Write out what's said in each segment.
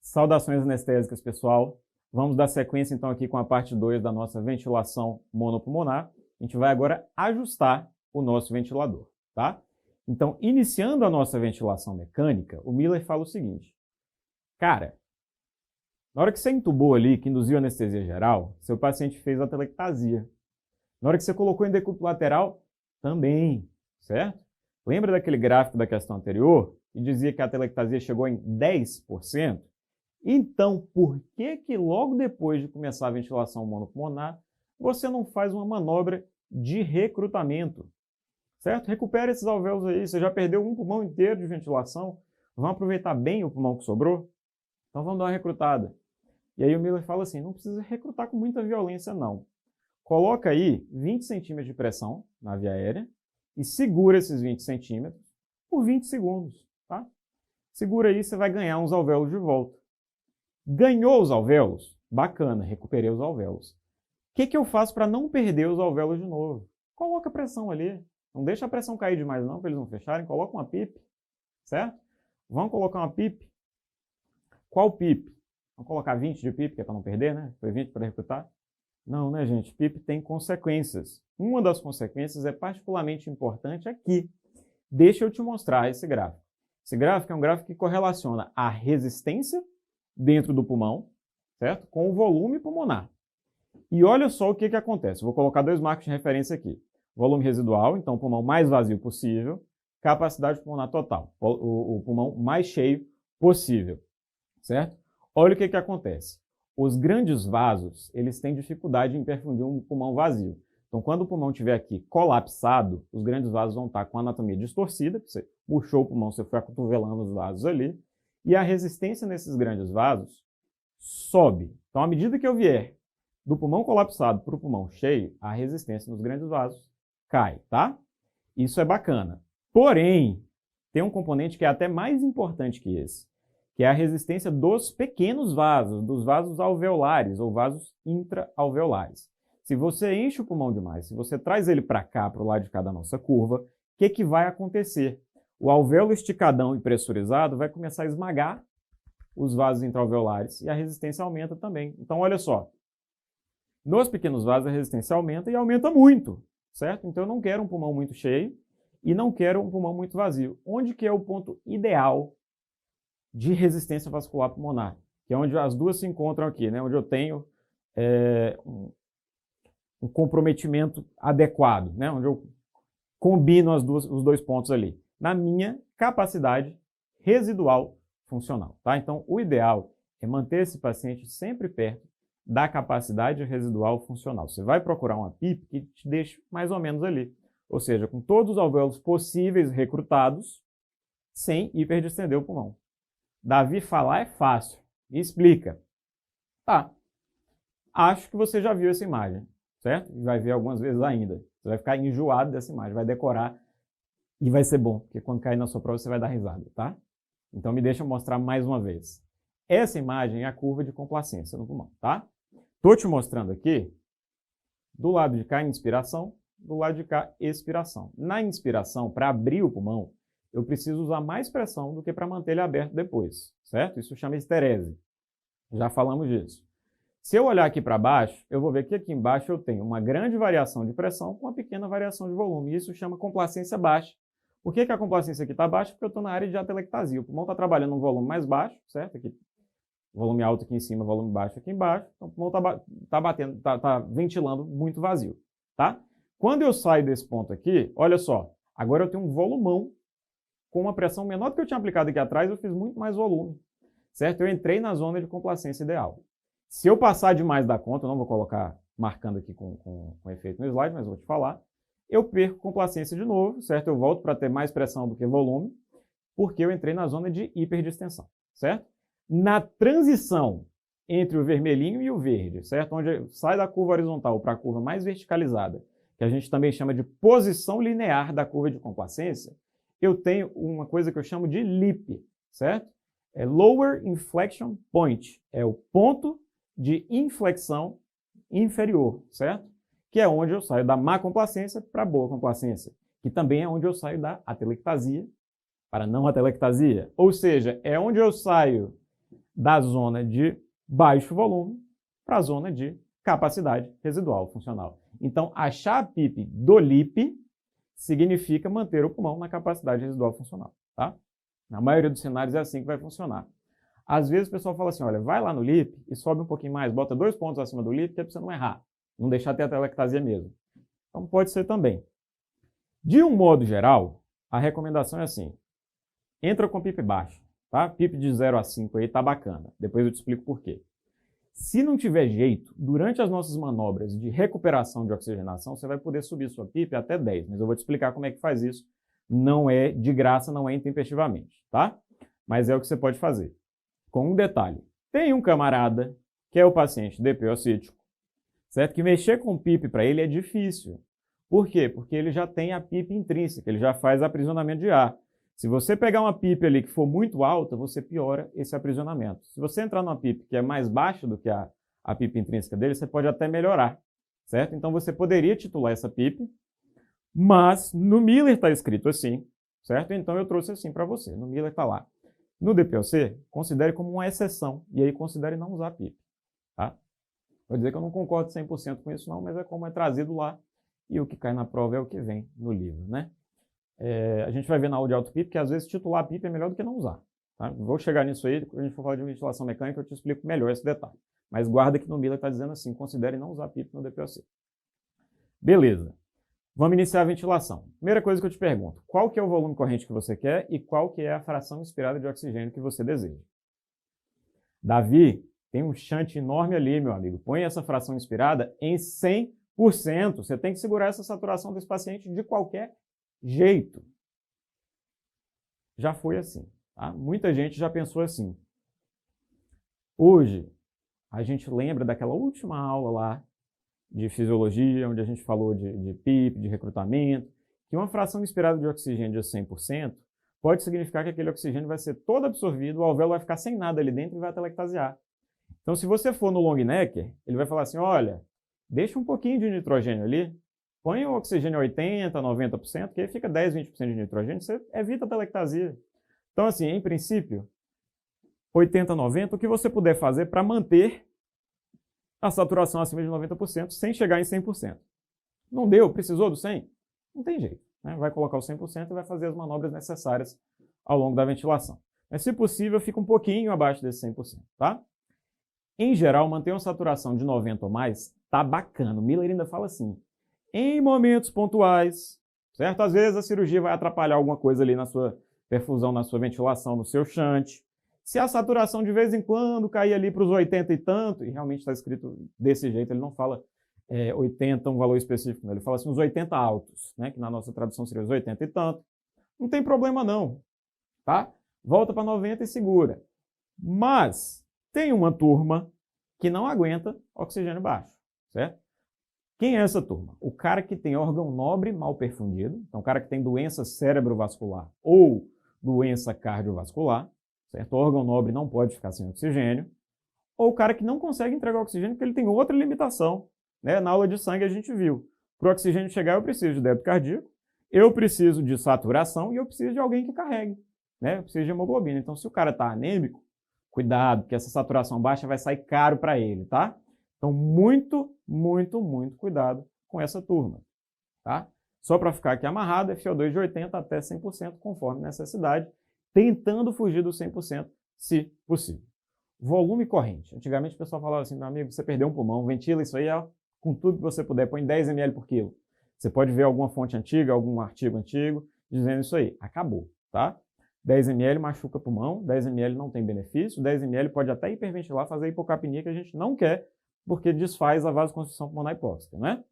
Saudações anestésicas, pessoal. Vamos dar sequência, então, aqui com a parte 2 da nossa ventilação monopulmonar. A gente vai agora ajustar o nosso ventilador, tá? Então, iniciando a nossa ventilação mecânica, o Miller fala o seguinte. Cara, na hora que você entubou ali, que induziu anestesia geral, seu paciente fez atelectasia. Na hora que você colocou em decúbito lateral, também, certo? Lembra daquele gráfico da questão anterior, que dizia que a atelectasia chegou em 10%? Então, por que logo depois de começar a ventilação monopulmonar, você não faz uma manobra de recrutamento? Certo? Recupera esses alvéolos aí. Você já perdeu um pulmão inteiro de ventilação. Vamos aproveitar bem o pulmão que sobrou? Então vamos dar uma recrutada. E aí o Miller fala assim, não precisa recrutar com muita violência não. Coloca aí 20 centímetros de pressão na via aérea e segura esses 20 centímetros por 20 segundos. Tá? Segura aí, você vai ganhar uns alvéolos de volta. Ganhou os alvéolos? Bacana, recuperei os alvéolos. O que eu faço para não perder os alvéolos de novo? Coloca a pressão ali. Não deixa a pressão cair demais não, para eles não fecharem. Coloca uma PIP, certo? Vamos colocar uma PIP. Qual PIP? Vamos colocar 20 de PIP, que é para não perder, né? Foi 20 para recrutar? Não, né, gente? PIP tem consequências. Uma das consequências é particularmente importante aqui. Deixa eu te mostrar esse gráfico. Esse gráfico é um gráfico que correlaciona a resistência dentro do pulmão, certo? Com o volume pulmonar. E olha só o que acontece. Vou colocar dois marcos de referência aqui. Volume residual, então o pulmão mais vazio possível. Capacidade pulmonar total, o pulmão mais cheio possível, certo? Olha o que acontece. Os grandes vasos, eles têm dificuldade em perfundir um pulmão vazio. Então, quando o pulmão estiver aqui colapsado, os grandes vasos vão estar com a anatomia distorcida, você puxou o pulmão, você foi acotovelando os vasos ali, e a resistência nesses grandes vasos sobe. Então, à medida que eu vier do pulmão colapsado para o pulmão cheio, a resistência nos grandes vasos cai, tá? Isso é bacana. Porém, tem um componente que é até mais importante que esse, que é a resistência dos pequenos vasos, dos vasos alveolares ou vasos intraalveolares. Se você enche o pulmão demais, se você traz ele para cá, para o lado de cá da nossa curva, o que vai acontecer? O alvéolo esticadão e pressurizado vai começar a esmagar os vasos intraalveolares e a resistência aumenta também. Então, olha só. Nos pequenos vasos, a resistência aumenta e aumenta muito, certo? Então, eu não quero um pulmão muito cheio e não quero um pulmão muito vazio. Onde que é o ponto ideal de resistência vascular pulmonar? Que é onde as duas se encontram aqui, né? Onde eu tenho um comprometimento adequado, né? Onde eu combino os dois pontos ali. Na minha capacidade residual funcional, tá? Então, o ideal é manter esse paciente sempre perto da capacidade residual funcional. Você vai procurar uma PIP que te deixe mais ou menos ali. Ou seja, com todos os alvéolos possíveis recrutados, sem hiperdistender o pulmão. Davi, falar é fácil. Me explica. Tá. Acho que você já viu essa imagem, certo? E vai ver algumas vezes ainda. Você vai ficar enjoado dessa imagem, vai decorar e vai ser bom, porque quando cair na sua prova você vai dar risada, tá? Então me deixa mostrar mais uma vez. Essa imagem é a curva de complacência no pulmão, tá? Estou te mostrando aqui, do lado de cá, inspiração, do lado de cá, expiração. Na inspiração, para abrir o pulmão, eu preciso usar mais pressão do que para manter ele aberto depois, certo? Isso chama esterese. Já falamos disso. Se eu olhar aqui para baixo, eu vou ver que aqui embaixo eu tenho uma grande variação de pressão com uma pequena variação de volume. Isso chama complacência baixa. Por que a complacência aqui está baixa? Porque eu estou na área de atelectasia. O pulmão está trabalhando num volume mais baixo, certo? Aqui, volume alto aqui em cima, volume baixo aqui embaixo. Então o pulmão está ventilando muito vazio, tá? Quando eu saio desse ponto aqui, olha só, agora eu tenho um volumão com uma pressão menor do que eu tinha aplicado aqui atrás, eu fiz muito mais volume, certo? Eu entrei na zona de complacência ideal. Se eu passar demais da conta, eu não vou colocar marcando aqui com efeito no slide, mas vou te falar, eu perco complacência de novo, certo? Eu volto para ter mais pressão do que volume, porque eu entrei na zona de hiperdistensão, certo? Na transição entre o vermelhinho e o verde, certo? Onde sai da curva horizontal para a curva mais verticalizada, que a gente também chama de posição linear da curva de complacência, eu tenho uma coisa que eu chamo de LIP, certo? É Lower Inflection Point, é o ponto de inflexão inferior, certo? Que é onde eu saio da má complacência para boa complacência, que também é onde eu saio da atelectasia para não atelectasia. Ou seja, é onde eu saio da zona de baixo volume para a zona de capacidade residual funcional. Então, achar a PIP do LIP significa manter o pulmão na capacidade residual funcional, tá? Na maioria dos cenários é assim que vai funcionar. Às vezes o pessoal fala assim, olha, vai lá no LIP e sobe um pouquinho mais, bota 2 pontos acima do LIP, que é para você não errar, não deixar ter a atelectasia mesmo. Então pode ser também. De um modo geral, a recomendação é assim, entra com PIP baixo, tá? PIP de 0 a 5 aí tá bacana, depois eu te explico por quê. Se não tiver jeito, durante as nossas manobras de recuperação de oxigenação, você vai poder subir sua PIP até 10, mas eu vou te explicar como é que faz isso. Não é de graça, não é intempestivamente, tá? Mas é o que você pode fazer. Com um detalhe, tem um camarada, que é o paciente DPO-cítico, certo? Que mexer com PIP para ele é difícil. Por quê? Porque ele já tem a PIP intrínseca, ele já faz aprisionamento de ar. Se você pegar uma PIP ali que for muito alta, você piora esse aprisionamento. Se você entrar numa PIP que é mais baixa do que a PIP intrínseca dele, você pode até melhorar, certo? Então você poderia titular essa PIP, mas no Miller está escrito assim, certo? Então eu trouxe assim para você, no Miller está lá. No DPOC, considere como uma exceção, e aí considere não usar PIP, tá? Vou dizer que eu não concordo 100% com isso não, mas é como é trazido lá, e o que cai na prova é o que vem no livro, né? A gente vai ver na aula de auto-PIP que às vezes titular PIP é melhor do que não usar. Tá? Vou chegar nisso aí, quando a gente for falar de ventilação mecânica, eu te explico melhor esse detalhe. Mas guarda que no Miller está dizendo assim, considere não usar PIP no DPOC. Beleza. Vamos iniciar a ventilação. Primeira coisa que eu te pergunto, qual que é o volume corrente que você quer e qual que é a fração inspirada de oxigênio que você deseja? Davi, tem um shunt enorme ali, meu amigo. Põe essa fração inspirada em 100%. Você tem que segurar essa saturação desse paciente de qualquer jeito. Já foi assim, tá? Muita gente já pensou assim. Hoje, a gente lembra daquela última aula lá de fisiologia, onde a gente falou de PIP, de recrutamento, que uma fração inspirada de oxigênio de 100% pode significar que aquele oxigênio vai ser todo absorvido, o alvéolo vai ficar sem nada ali dentro e vai atelectasiar. Então, se você for no long necker, ele vai falar assim, olha, deixa um pouquinho de nitrogênio ali, põe o oxigênio a 80%, 90%, que aí fica 10%, 20% de nitrogênio, você evita a atelectasia. Então, assim, em princípio, 80%, 90%, o que você puder fazer para manter a saturação acima de 90%, sem chegar em 100%. Não deu? Precisou do 100%? Não tem jeito, né? Vai colocar o 100% e vai fazer as manobras necessárias ao longo da ventilação. Mas, se possível, fica um pouquinho abaixo desse 100%, tá? Em geral, manter uma saturação de 90% ou mais tá bacana. O Miller ainda fala assim, em momentos pontuais, certo? Às vezes a cirurgia vai atrapalhar alguma coisa ali na sua perfusão, na sua ventilação, no seu shunt. Se a saturação de vez em quando cair ali para os 80 e tanto, e realmente está escrito desse jeito, ele não fala 80, um valor específico, não. Ele fala assim, os 80 altos, né? Que na nossa tradução seria os 80 e tanto. Não tem problema não, tá? Volta para 90 e segura. Mas tem uma turma que não aguenta oxigênio baixo, certo? Quem é essa turma? O cara que tem órgão nobre mal perfundido, então o cara que tem doença cerebrovascular ou doença cardiovascular, certo? O órgão nobre não pode ficar sem oxigênio, ou o cara que não consegue entregar oxigênio porque ele tem outra limitação, né? Na aula de sangue a gente viu, para o oxigênio chegar eu preciso de débito cardíaco, eu preciso de saturação e eu preciso de alguém que carregue, né? Eu preciso de hemoglobina. Então se o cara está anêmico, cuidado, porque essa saturação baixa vai sair caro para ele, tá? Então, muito, muito, muito cuidado com essa turma, tá? Só para ficar aqui amarrado, FO2 de 80% até 100%, conforme necessidade, tentando fugir do 100%, se possível. Volume corrente. Antigamente o pessoal falava assim, meu amigo, você perdeu um pulmão, ventila isso aí com tudo que você puder, põe 10 ml por quilo. Você pode ver alguma fonte antiga, algum artigo antigo, dizendo isso aí. Acabou, tá? 10 ml machuca pulmão, 10 ml não tem benefício, 10 ml pode até hiperventilar, fazer hipocapnia que a gente não quer, porque desfaz a vasoconstrição pulmonar hipóxica, né?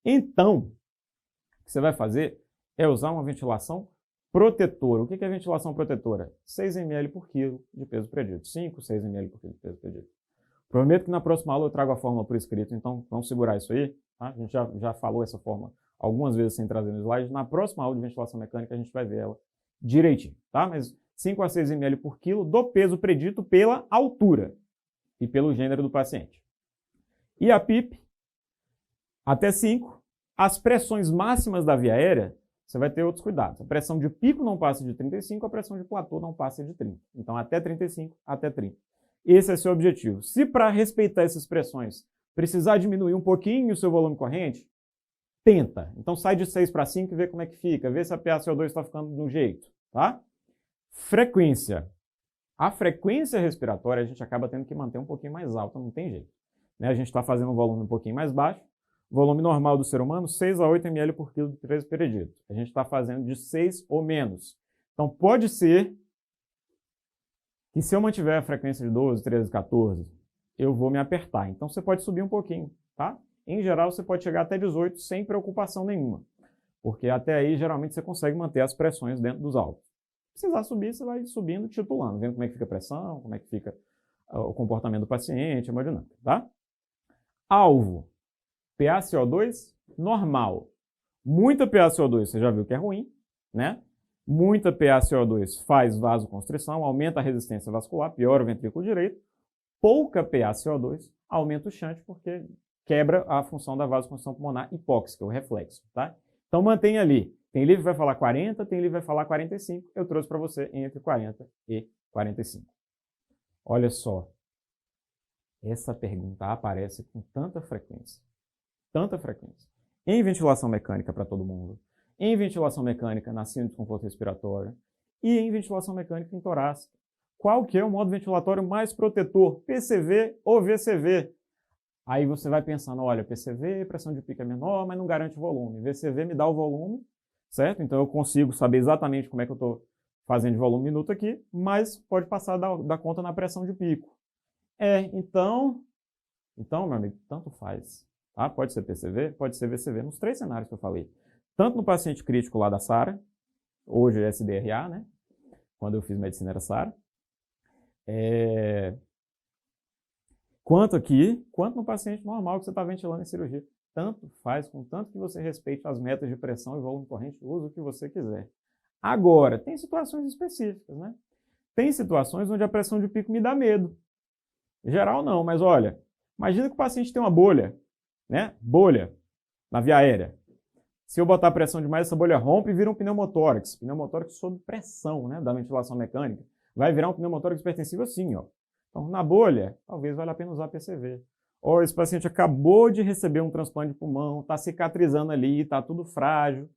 Então, o que você vai fazer é usar uma ventilação protetora. O que é ventilação protetora? 6 ml por quilo de peso predito. 5, 6 ml por quilo de peso predito. Prometo que na próxima aula eu trago a fórmula por escrito, então vamos segurar isso aí. Tá? A gente já falou essa fórmula algumas vezes sem trazer no slide. Na próxima aula de ventilação mecânica a gente vai ver ela direitinho, tá? Mas 5 a 6 ml por quilo do peso predito pela altura e pelo gênero do paciente. E a PIP, até 5. As pressões máximas da via aérea, você vai ter outros cuidados. A pressão de pico não passa de 35, a pressão de platô não passa de 30. Então, até 35, até 30. esse é seu objetivo. Se para respeitar essas pressões precisar diminuir um pouquinho o seu volume corrente, tenta. Então sai de 6 para 5 e vê como é que fica, vê se a PaCO2 está ficando de um jeito, tá? Frequência. A frequência respiratória a gente acaba tendo que manter um pouquinho mais alta, não tem jeito. Né? A gente está fazendo um volume um pouquinho mais baixo. Volume normal do ser humano, 6 a 8 ml por quilo de peso perdido. A gente está fazendo de 6 ou menos. Então pode ser que se eu mantiver a frequência de 12, 13, 14, eu vou me apertar. Então você pode subir um pouquinho, tá? Em geral você pode chegar até 18 sem preocupação nenhuma. Porque até aí geralmente você consegue manter as pressões dentro dos alvos. Se precisar subir, você vai subindo, titulando, vendo como é que fica a pressão, como é que fica o comportamento do paciente, a hemodinâmica, tá? Alvo, PaCO2 normal. Muita PaCO2, você já viu que é ruim, né? Muita PaCO2 faz vasoconstrição, aumenta a resistência vascular, piora o ventrículo direito. Pouca PaCO2 aumenta o shunt, porque quebra a função da vasoconstrição pulmonar hipóxica, o reflexo, tá? Então mantenha ali. Tem livro que vai falar 40, tem livro que vai falar 45. Eu trouxe para você entre 40 e 45. Olha só. Essa pergunta aparece com tanta frequência. Tanta frequência. Em ventilação mecânica para todo mundo. Em ventilação mecânica na síndrome de desconforto respiratório. E em ventilação mecânica em torácica. Qual que é o modo ventilatório mais protetor? PCV ou VCV? Aí você vai pensando, olha, PCV, pressão de pico é menor, mas não garante volume. VCV me dá o volume, certo? Então eu consigo saber exatamente como é que eu estou fazendo de volume minuto aqui, mas pode passar da conta na pressão de pico. Então, meu amigo, tanto faz. Tá? Pode ser PCV, pode ser VCV, nos 3 cenários que eu falei. Tanto no paciente crítico lá da SARA, hoje é SDRA, né? Quando eu fiz medicina era SARA. Quanto aqui, quanto no paciente normal que você está ventilando em cirurgia. Tanto faz, contanto que você respeite as metas de pressão e volume corrente, use o que você quiser. Agora, tem situações específicas, né? Tem situações onde a pressão de pico me dá medo. Em geral não, mas olha, imagina que o paciente tem uma bolha, né? Bolha na via aérea. Se eu botar pressão demais, essa bolha rompe e vira um pneumotórax. Pneumotórax sob pressão, né, da ventilação mecânica. Vai virar um pneumotórax hipertensivo assim, ó. Então, na bolha, talvez valha a pena usar PCV. Ou esse paciente acabou de receber um transplante de pulmão, está cicatrizando ali, está tudo frágil.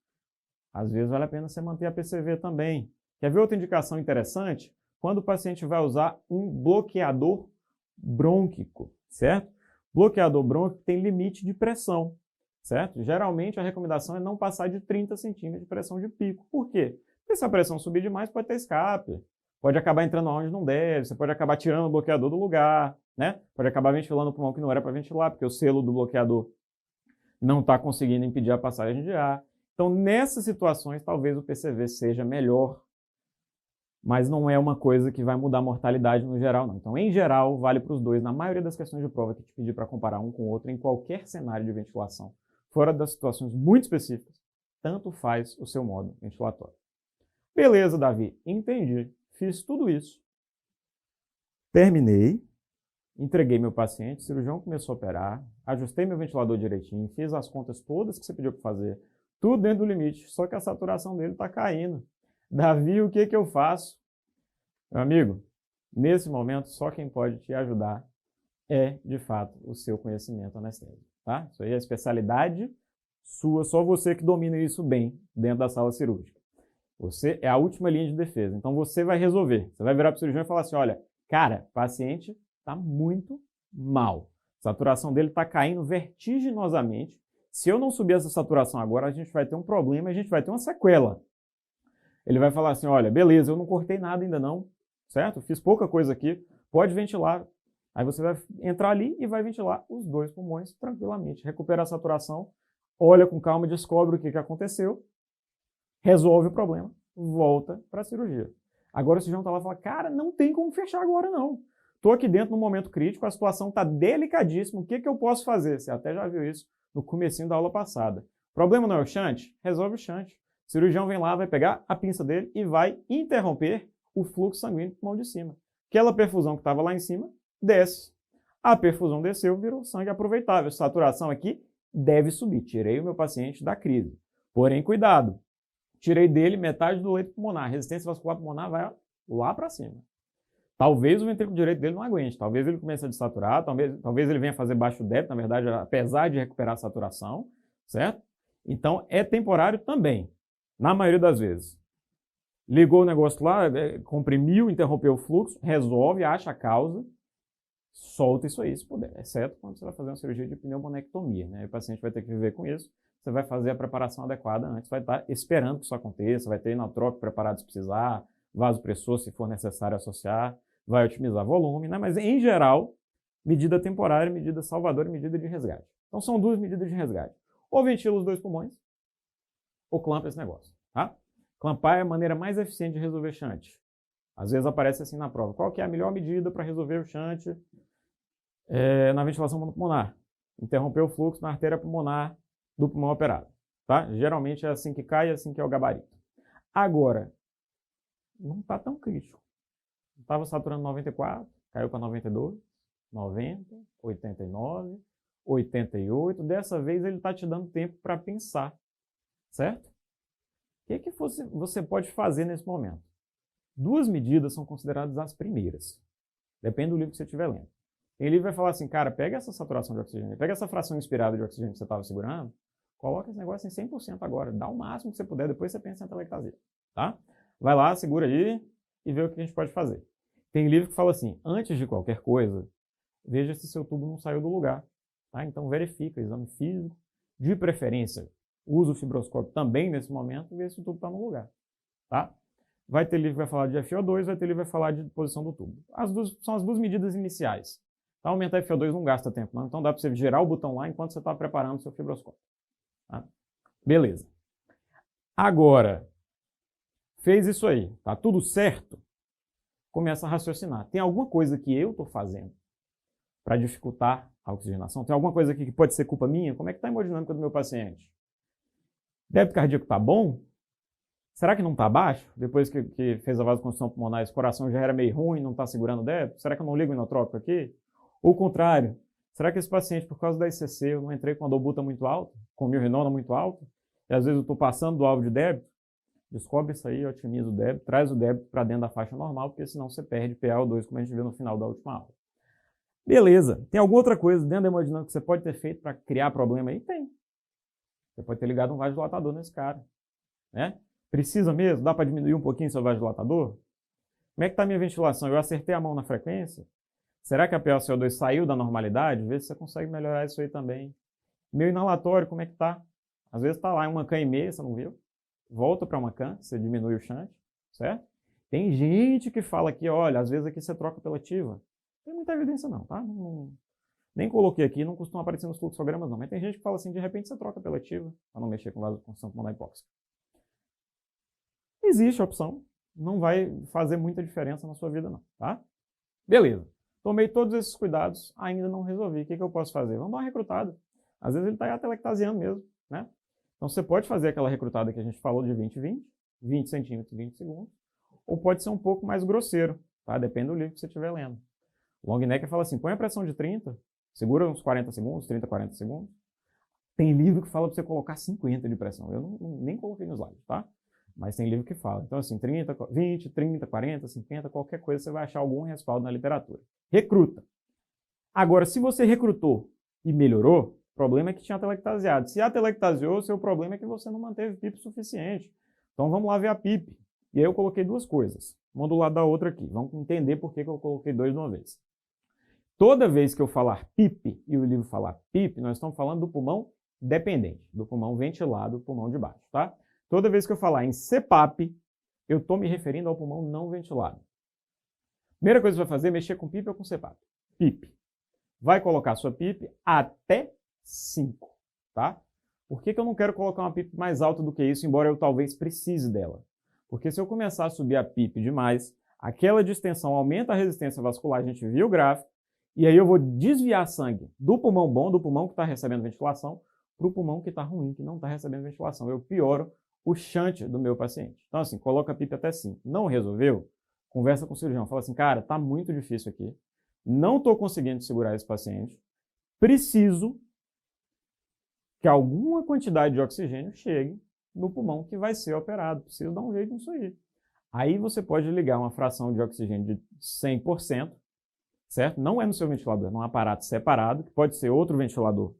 Às vezes vale a pena você manter a PCV também. Quer ver outra indicação interessante? Quando o paciente vai usar um bloqueador brônquico, certo? Bloqueador brônquico tem limite de pressão, certo? Geralmente a recomendação é não passar de 30 centímetros de pressão de pico. Por quê? Porque se a pressão subir demais pode ter escape. Pode acabar entrando onde não deve, você pode acabar tirando o bloqueador do lugar, né? Pode acabar ventilando o pulmão que não era para ventilar, porque o selo do bloqueador não está conseguindo impedir a passagem de ar. Então, nessas situações, talvez o PCV seja melhor, mas não é uma coisa que vai mudar a mortalidade no geral, não. Então, em geral, vale para os dois, na maioria das questões de prova que te pedir para comparar um com o outro, em qualquer cenário de ventilação, fora das situações muito específicas, tanto faz o seu modo ventilatório. Beleza, Davi, entendi. Fiz tudo isso, terminei, entreguei meu paciente, o cirurgião começou a operar, ajustei meu ventilador direitinho, fiz as contas todas que você pediu para fazer, tudo dentro do limite, só que a saturação dele está caindo. Davi, o que que eu faço? Meu amigo, nesse momento, só quem pode te ajudar é, de fato, o seu conhecimento anestésico, tá? Isso aí é especialidade sua, só você que domina isso bem dentro da sala cirúrgica. Você é a última linha de defesa, então você vai resolver. Você vai virar para o cirurgião e falar assim, olha, cara, o paciente está muito mal. A saturação dele está caindo vertiginosamente. Se eu não subir essa saturação agora, a gente vai ter um problema, a gente vai ter uma sequela. Ele vai falar assim, olha, beleza, eu não cortei nada ainda não, certo? Fiz pouca coisa aqui, pode ventilar. Aí você vai entrar ali e vai ventilar os 2 pulmões tranquilamente. Recupera a saturação, olha com calma, descobre o que aconteceu, resolve o problema, volta para a cirurgia. Agora o cirurgião está lá e fala, cara, não tem como fechar agora não. Estou aqui dentro num momento crítico, a situação está delicadíssima, o que eu posso fazer? Você até já viu isso no comecinho da aula passada. O problema não é o shunt? Resolve o shunt. O cirurgião vem lá, vai pegar a pinça dele e vai interromper o fluxo sanguíneo do pulmão de cima. Aquela perfusão que estava lá em cima, desce. A perfusão desceu, virou sangue aproveitável. Saturação aqui deve subir. Tirei o meu paciente da crise. Porém, cuidado. Tirei dele metade do leito pulmonar. A resistência vascular pulmonar vai lá para cima. Talvez o ventrículo direito dele não aguente, talvez ele comece a desaturar, talvez ele venha fazer baixo débito, na verdade, apesar de recuperar a saturação, certo? Então, é temporário também, na maioria das vezes. Ligou o negócio lá, comprimiu, interrompeu o fluxo, resolve, acha a causa, solta isso aí, se puder, exceto quando você vai fazer uma cirurgia de pneumonectomia, né? O paciente vai ter que viver com isso, você vai fazer a preparação adequada antes, vai estar esperando que isso aconteça, vai ter inotrópico preparado se precisar, vasopressor se for necessário associar, vai otimizar volume, né? Mas em geral, medida temporária, medida salvadora e medida de resgate. Então são duas medidas de resgate. Ou ventila os dois pulmões, ou clampa esse negócio, tá? Clampar é a maneira mais eficiente de resolver shunt. Às vezes aparece assim na prova. Qual que é a melhor medida para resolver o shunt na ventilação monopulmonar? Interromper o fluxo na artéria pulmonar do pulmão operado, tá? Geralmente é assim que cai, é assim que é o gabarito. Agora, não está tão crítico. Estava saturando 94, caiu para 92, 90, 89, 88. Dessa vez ele está te dando tempo para pensar, certo? O que você pode fazer nesse momento? Duas medidas são consideradas as primeiras. Depende do livro que você estiver lendo. Tem livro que vai falar assim, cara, pega essa saturação de oxigênio, pega essa fração inspirada de oxigênio que você estava segurando, coloca esse negócio em 100% agora, dá o máximo que você puder, depois você pensa em atelectasia, tá? Vai lá, segura aí e vê o que a gente pode fazer. Tem livro que fala assim, antes de qualquer coisa, veja se seu tubo não saiu do lugar, tá? Então verifica, exame físico, de preferência, usa o fibroscópio também nesse momento e vê se o tubo está no lugar, tá? Vai ter livro que vai falar de FO2, vai ter livro que vai falar de posição do tubo. São as duas medidas iniciais. Tá? Aumentar FO2 não gasta tempo, não. Então dá para você girar o botão lá enquanto você está preparando o seu fibroscópio. Tá? Beleza. Agora, fez isso aí, tá tudo certo? Começa a raciocinar. Tem alguma coisa que eu estou fazendo para dificultar a oxigenação? Tem alguma coisa aqui que pode ser culpa minha? Como é que está a hemodinâmica do meu paciente? Débito cardíaco está bom? Será que não está baixo? Depois que fez a vasoconstrição pulmonar, esse coração já era meio ruim, não está segurando o débito? Será que eu não ligo o inotrópico aqui? Ou o contrário, será que esse paciente, por causa da ICC, eu não entrei com a dobuta muito alta, com milrinona muito alta, e às vezes eu estou passando do alvo de débito? Descobre isso aí, otimiza o débito, traz o débito para dentro da faixa normal, porque senão você perde PaO2, como a gente viu no final da última aula. Beleza. Tem alguma outra coisa dentro da hemodinâmica que você pode ter feito para criar problema aí? Tem. Você pode ter ligado um vasodilatador nesse cara, né? Precisa mesmo? Dá para diminuir um pouquinho seu vasodilatador? Como é que está a minha ventilação? Eu acertei a mão na frequência? Será que a PaCO2 saiu da normalidade? Vê se você consegue melhorar isso aí também. Meu inalatório, como é que está? Às vezes está lá em 1,5 kg, você não viu? Volta para 1 kg, você diminui o shunt, certo? Tem gente que fala aqui, olha, às vezes aqui você troca pela ativa. Não tem muita evidência não, tá? Nem coloquei aqui, não costuma aparecer nos fluxogramas não, mas tem gente que fala assim, de repente você troca pela ativa, para não mexer com vasoconstrição pulmonar hipóxica. Existe a opção, não vai fazer muita diferença na sua vida não, tá? Beleza, tomei todos esses cuidados, ainda não resolvi, o que eu posso fazer? Vamos dar uma recrutada. Às vezes ele está atelectasiando mesmo, né? Então você pode fazer aquela recrutada que a gente falou de 20-20, 20 centímetros, 20 segundos, ou pode ser um pouco mais grosseiro, tá? Depende do livro que você estiver lendo. O Longnecker fala assim, põe a pressão de 30, segura uns 40 segundos, 30, 40 segundos. Tem livro que fala para você colocar 50 de pressão, eu nem coloquei no slide, tá? Mas tem livro que fala. Então, assim, 30, 20, 30, 40, 50, qualquer coisa, você vai achar algum respaldo na literatura. Recruta. Agora, se você recrutou e melhorou, o problema é que tinha atelectasiado. Se atelectasiou, seu problema é que você não manteve PIP suficiente. Então, vamos lá ver a PIP. E aí eu coloquei duas coisas. Uma do lado da outra aqui. Vamos entender por que eu coloquei dois de uma vez. Toda vez que eu falar PIP e o livro falar PIP, nós estamos falando do pulmão dependente, do pulmão ventilado, do pulmão de baixo, tá? Toda vez que eu falar em CPAP, eu estou me referindo ao pulmão não ventilado. Primeira coisa que você vai fazer é mexer com PIP ou com CPAP. PIP. Vai colocar sua PIP até 5, tá? Por que eu não quero colocar uma PIP mais alta do que isso, embora eu talvez precise dela? Porque se eu começar a subir a PIP demais, aquela distensão aumenta a resistência vascular, a gente viu o gráfico, e aí eu vou desviar sangue do pulmão bom, do pulmão que está recebendo ventilação, para o pulmão que está ruim, que não está recebendo ventilação. Eu pioro o shunt do meu paciente. Então, assim, coloca a PIP até 5. Não resolveu? Conversa com o cirurgião. Fala assim, cara, tá muito difícil aqui. Não estou conseguindo segurar esse paciente. Preciso que alguma quantidade de oxigênio chegue no pulmão que vai ser operado. Preciso dar um jeito nisso aí. Aí você pode ligar uma fração de oxigênio de 100%, certo? Não é no seu ventilador, é num aparato separado, que pode ser outro ventilador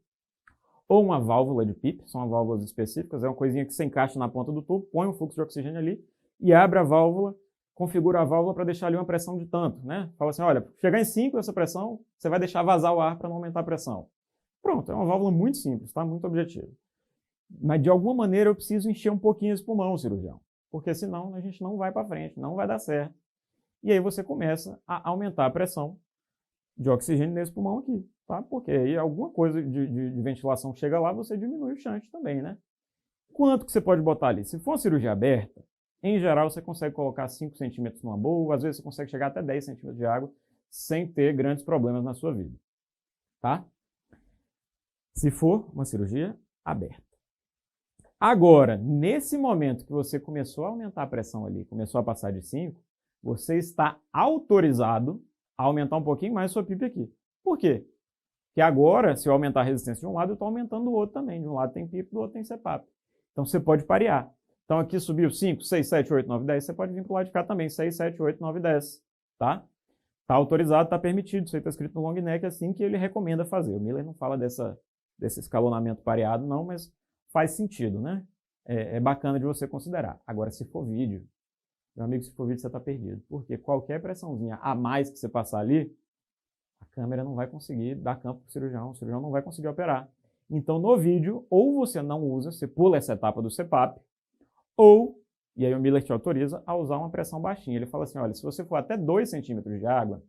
ou uma válvula de PIP, são válvulas específicas, é uma coisinha que você encaixa na ponta do tubo, põe um fluxo de oxigênio ali e abre a válvula, configura a válvula para deixar ali uma pressão de tanto, né? Fala assim, olha, chegar em 5 essa pressão, você vai deixar vazar o ar para não aumentar a pressão. Pronto, é uma válvula muito simples, tá? Muito objetiva. Mas de alguma maneira eu preciso encher um pouquinho esse pulmão, cirurgião, porque senão a gente não vai para frente, não vai dar certo. E aí você começa a aumentar a pressão de oxigênio nesse pulmão aqui, tá? Porque aí alguma coisa de ventilação chega lá, você diminui o shunt também, né? Quanto que você pode botar ali? Se for uma cirurgia aberta, em geral você consegue colocar 5 centímetros numa boa, às vezes você consegue chegar até 10 centímetros de água sem ter grandes problemas na sua vida, tá? Se for uma cirurgia aberta. Agora, nesse momento que você começou a aumentar a pressão ali, começou a passar de 5, você está autorizado a aumentar um pouquinho mais a sua PIP aqui. Por quê? Porque agora, se eu aumentar a resistência de um lado, eu estou aumentando o outro também. De um lado tem PIP, do outro tem CPAP. Então você pode parear. Então aqui subiu 5, 6, 7, 8, 9, 10. Você pode vir para o lado de cá também. 6, 7, 8, 9, 10. Tá? Está autorizado, está permitido. Isso aí está escrito no long neck, assim que ele recomenda fazer. O Miller não fala desse escalonamento pareado, não, mas faz sentido, né? É bacana de você considerar. Agora, se for vídeo, meu amigo, se for vídeo, você está perdido. Porque qualquer pressãozinha a mais que você passar ali, a câmera não vai conseguir dar campo para o cirurgião não vai conseguir operar. Então, no vídeo, ou você não usa, você pula essa etapa do CPAP, ou, e aí o Miller te autoriza a usar uma pressão baixinha. Ele fala assim, olha, se você for até 2 centímetros de água,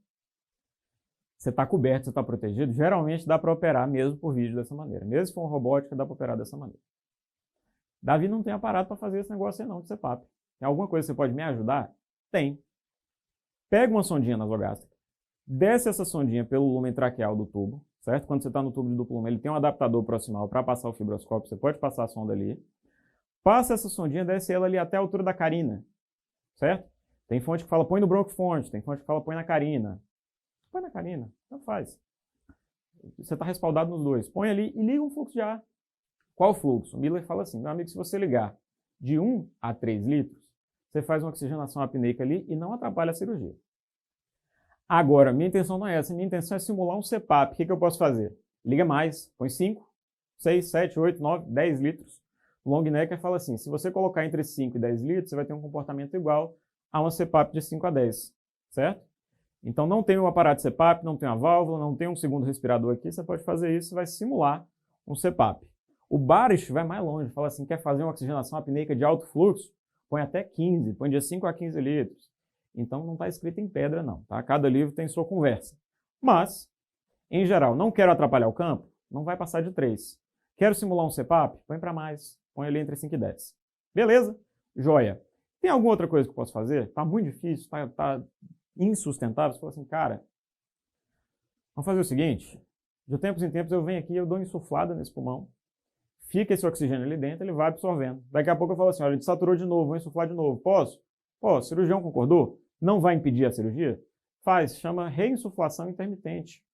você está coberto, você está protegido, geralmente dá para operar mesmo por vídeo dessa maneira. Mesmo se for uma robótica, dá para operar dessa maneira. Davi não tem aparato para fazer esse negócio aí não, de CPAP. Tem alguma coisa que você pode me ajudar? Tem. Pega uma sondinha nasogástrica, desce essa sondinha pelo lumen traqueal do tubo, certo? Quando você está no tubo de duplo lumen, ele tem um adaptador proximal para passar o fibroscópio, você pode passar a sonda ali. Passa essa sondinha, desce ela ali até a altura da carina, certo? Tem fonte que fala põe no bronquifonte, tem fonte que fala põe na carina. Põe na carina, não faz. Você está respaldado nos dois. Põe ali e liga um fluxo de ar. Qual fluxo? O Miller fala assim, meu amigo, se você ligar de 1 a 3 litros, você faz uma oxigenação apneica ali e não atrapalha a cirurgia. Agora, minha intenção não é essa. Minha intenção é simular um CPAP. O que eu posso fazer? Liga mais. Põe 5, 6, 7, 8, 9, 10 litros. O long necker fala assim, se você colocar entre 5 e 10 litros, você vai ter um comportamento igual a uma CPAP de 5 a 10. Certo? Então, não tem um aparato de CPAP, não tem uma válvula, não tem um segundo respirador aqui. Você pode fazer isso, você vai simular um CPAP. O Barish vai mais longe. Fala assim, quer fazer uma oxigenação apneica de alto fluxo? Põe até 15, põe de 5 a 15 litros. Então, não está escrito em pedra, não. Tá? Cada livro tem sua conversa. Mas, em geral, não quero atrapalhar o campo? Não vai passar de 3. Quero simular um CPAP? Põe para mais. Põe ali entre 5 e 10. Beleza? Joia. Tem alguma outra coisa que eu posso fazer? Está muito difícil, está insustentável. Você fala assim, cara, vamos fazer o seguinte. De tempos em tempos eu venho aqui, eu dou uma insuflada nesse pulmão. Fica esse oxigênio ali dentro, ele vai absorvendo. Daqui a pouco eu falo assim, olha, a gente saturou de novo, vou insuflar de novo. Posso? Posso. Cirurgião concordou? Não vai impedir a cirurgia? Faz, chama reinsuflação intermitente.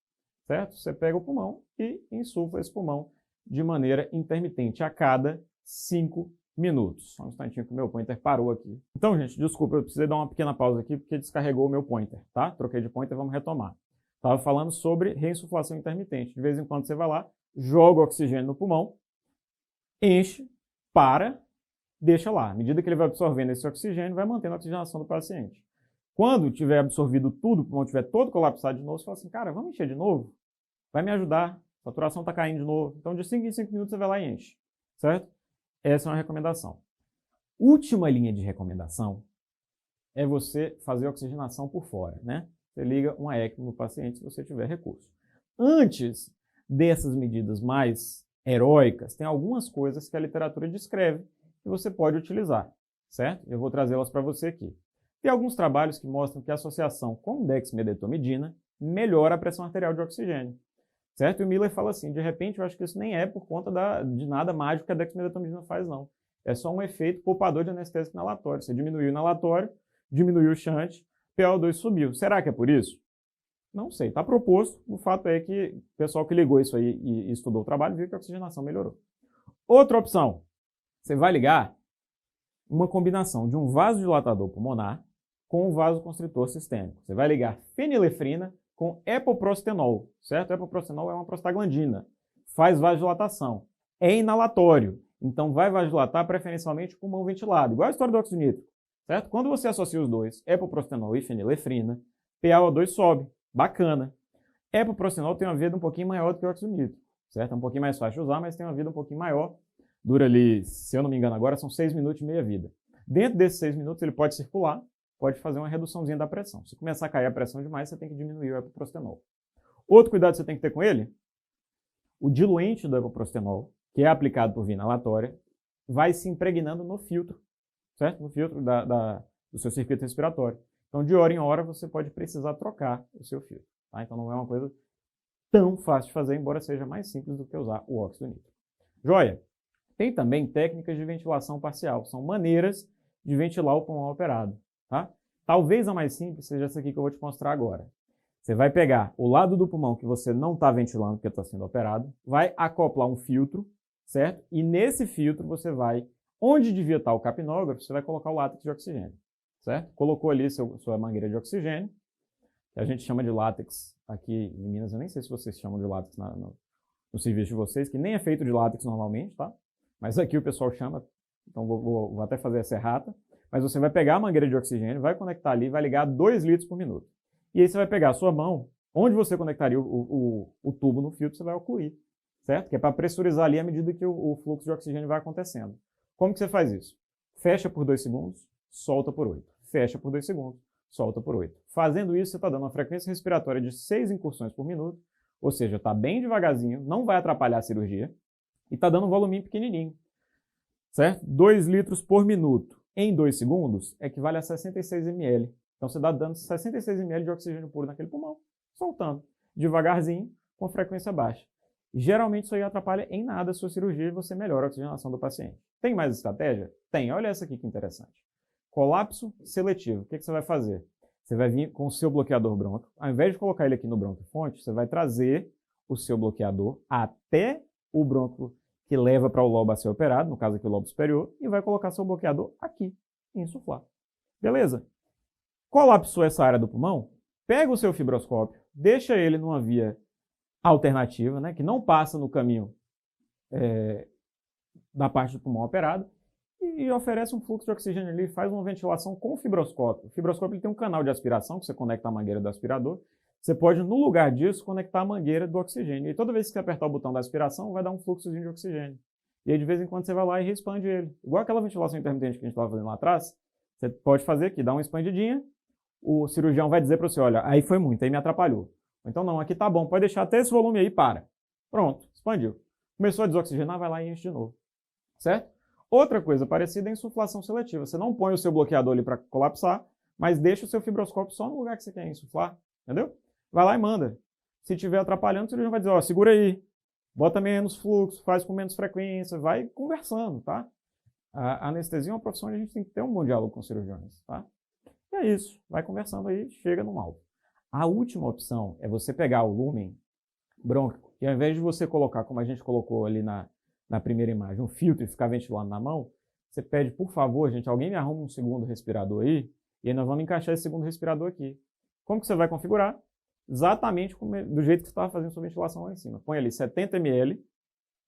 Certo? Você pega o pulmão e insufla esse pulmão de maneira intermitente a cada 5 minutos. Só um instantinho que o meu pointer parou aqui. Então, gente, desculpa, eu precisei dar uma pequena pausa aqui porque descarregou o meu pointer, tá? Troquei de pointer, vamos retomar. Estava falando sobre reinsuflação intermitente. De vez em quando você vai lá, joga o oxigênio no pulmão, enche, para, deixa lá. À medida que ele vai absorvendo esse oxigênio, vai mantendo a oxigenação do paciente. Quando tiver absorvido tudo, o pulmão estiver todo colapsado de novo, você fala assim, cara, vamos encher de novo? Vai me ajudar, a saturação está caindo de novo. Então, de 5 em 5 minutos você vai lá e enche, certo? Essa é uma recomendação. Última linha de recomendação é você fazer a oxigenação por fora, né? Você liga uma ECMO no paciente se você tiver recurso. Antes dessas medidas mais heróicas, tem algumas coisas que a literatura descreve que você pode utilizar, certo? Eu vou trazê-las para você aqui. Tem alguns trabalhos que mostram que a associação com dexmedetomidina melhora a pressão arterial de oxigênio, certo? E o Miller fala assim, de repente eu acho que isso nem é por conta de nada mágico que a dexmedetomidina faz, não. É só um efeito poupador de anestésico inalatório. Você diminuiu o inalatório, diminuiu o shunt, PO2 subiu. Será que é por isso? Não sei, está proposto. O fato é que o pessoal que ligou isso aí e estudou o trabalho viu que a oxigenação melhorou. Outra opção, você vai ligar uma combinação de um vasodilatador pulmonar com um vasoconstritor sistêmico. Você vai ligar fenilefrina com epoprostenol, certo? Epoprostenol é uma prostaglandina, faz vasodilatação, é inalatório, então vai vasodilatar preferencialmente o pulmão ventilado, igual a história do óxido nítrico, certo? Quando você associa os dois, epoprostenol e fenilefrina, PaO2 sobe, bacana. Epoprostenol tem uma vida um pouquinho maior do que o óxido nítrico, certo? É um pouquinho mais fácil de usar, mas tem uma vida um pouquinho maior, dura ali, se eu não me engano agora, são 6 minutos e meia vida. Dentro desses 6 minutos ele pode circular, pode fazer uma reduçãozinha da pressão. Se começar a cair a pressão demais, você tem que diminuir o epoprostenol. Outro cuidado que você tem que ter com ele, o diluente do epoprostenol, que é aplicado por via inalatória, vai se impregnando no filtro, certo? No filtro do seu circuito respiratório. Então, de hora em hora, você pode precisar trocar o seu filtro. Tá? Então, não é uma coisa tão fácil de fazer, embora seja mais simples do que usar o óxido nítrico. Joia! Tem também técnicas de ventilação parcial. São maneiras de ventilar o pulmão operado. Tá? Talvez a mais simples seja essa aqui que eu vou te mostrar agora. Você vai pegar o lado do pulmão que você não está ventilando porque está sendo operado, vai acoplar um filtro, certo? E nesse filtro você vai, onde devia estar o capnógrafo, você vai colocar o látex de oxigênio, certo? Colocou ali sua mangueira de oxigênio, que a gente chama de látex aqui em Minas, eu nem sei se vocês chamam de látex no serviço de vocês, que nem é feito de látex normalmente, tá? Mas aqui o pessoal chama, então vou até fazer essa errata. Mas você vai pegar a mangueira de oxigênio, vai conectar ali, vai ligar 2 litros por minuto. E aí você vai pegar a sua mão, onde você conectaria o tubo no filtro, você vai ocluir, certo? Que é para pressurizar ali à medida que o fluxo de oxigênio vai acontecendo. Como que você faz isso? Fecha por 2 segundos, solta por 8. Fecha por 2 segundos, solta por 8. Fazendo isso, você está dando uma frequência respiratória de 6 incursões por minuto, ou seja, está bem devagarzinho, não vai atrapalhar a cirurgia, e está dando um voluminho pequenininho, certo? 2 litros por minuto em 2 segundos equivale a 66 ml. Então você está dando 66 ml de oxigênio puro naquele pulmão, soltando, devagarzinho, com frequência baixa. Geralmente isso aí atrapalha em nada a sua cirurgia e você melhora a oxigenação do paciente. Tem mais estratégia? Tem. Olha essa aqui que interessante. Colapso seletivo. O que você vai fazer? Você vai vir com o seu bloqueador brônquio. Ao invés de colocar ele aqui no brônquio-fonte, você vai trazer o seu bloqueador até o brônquio que leva para o lobo a ser operado, no caso aqui o lobo superior, e vai colocar seu bloqueador aqui e insuflar. Beleza? Colapsou essa área do pulmão, pega o seu fibroscópio, deixa ele numa via alternativa, né, que não passa no caminho da parte do pulmão operado, e oferece um fluxo de oxigênio ali, faz uma ventilação com o fibroscópio. O fibroscópio ele tem um canal de aspiração, que você conecta a mangueira do aspirador. Você pode, no lugar disso, conectar a mangueira do oxigênio. E toda vez que você apertar o botão da aspiração, vai dar um fluxozinho de oxigênio. E aí, de vez em quando, você vai lá e expande ele. Igual aquela ventilação intermitente que a gente estava fazendo lá atrás, você pode fazer aqui, dar uma expandidinha, o cirurgião vai dizer para você, olha, aí foi muito, aí me atrapalhou. Então, não, aqui tá bom, pode deixar até esse volume aí, para. Pronto, expandiu. Começou a desoxigenar, vai lá e enche de novo. Certo? Outra coisa parecida é a insuflação seletiva. Você não põe o seu bloqueador ali para colapsar, mas deixa o seu fibroscópio só no lugar que você quer insuflar. Entendeu? Vai lá e manda. Se estiver atrapalhando, o cirurgião vai dizer, ó, segura aí, bota menos fluxo, faz com menos frequência, vai conversando, tá? A anestesia é uma profissão onde a gente tem que ter um bom diálogo com os cirurgiões, tá? E é isso, vai conversando aí, chega no mal. A última opção é você pegar o lumen brônquico e ao invés de você colocar, como a gente colocou ali na primeira imagem, um filtro e ficar ventilando na mão, você pede, por favor, gente, alguém me arruma um segundo respirador aí, e aí nós vamos encaixar esse segundo respirador aqui. Como que você vai configurar? Exatamente do jeito que você estava fazendo sua ventilação lá em cima. Põe ali 70 ml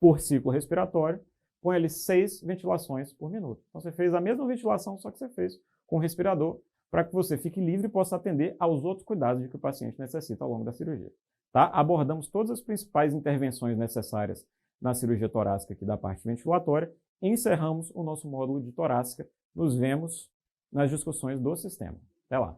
por ciclo respiratório, põe ali 6 ventilações por minuto. Então você fez a mesma ventilação, só que você fez com o respirador, para que você fique livre e possa atender aos outros cuidados de que o paciente necessita ao longo da cirurgia. Tá? Abordamos todas as principais intervenções necessárias na cirurgia torácica aqui da parte ventilatória e encerramos o nosso módulo de torácica. Nos vemos nas discussões do sistema. Até lá!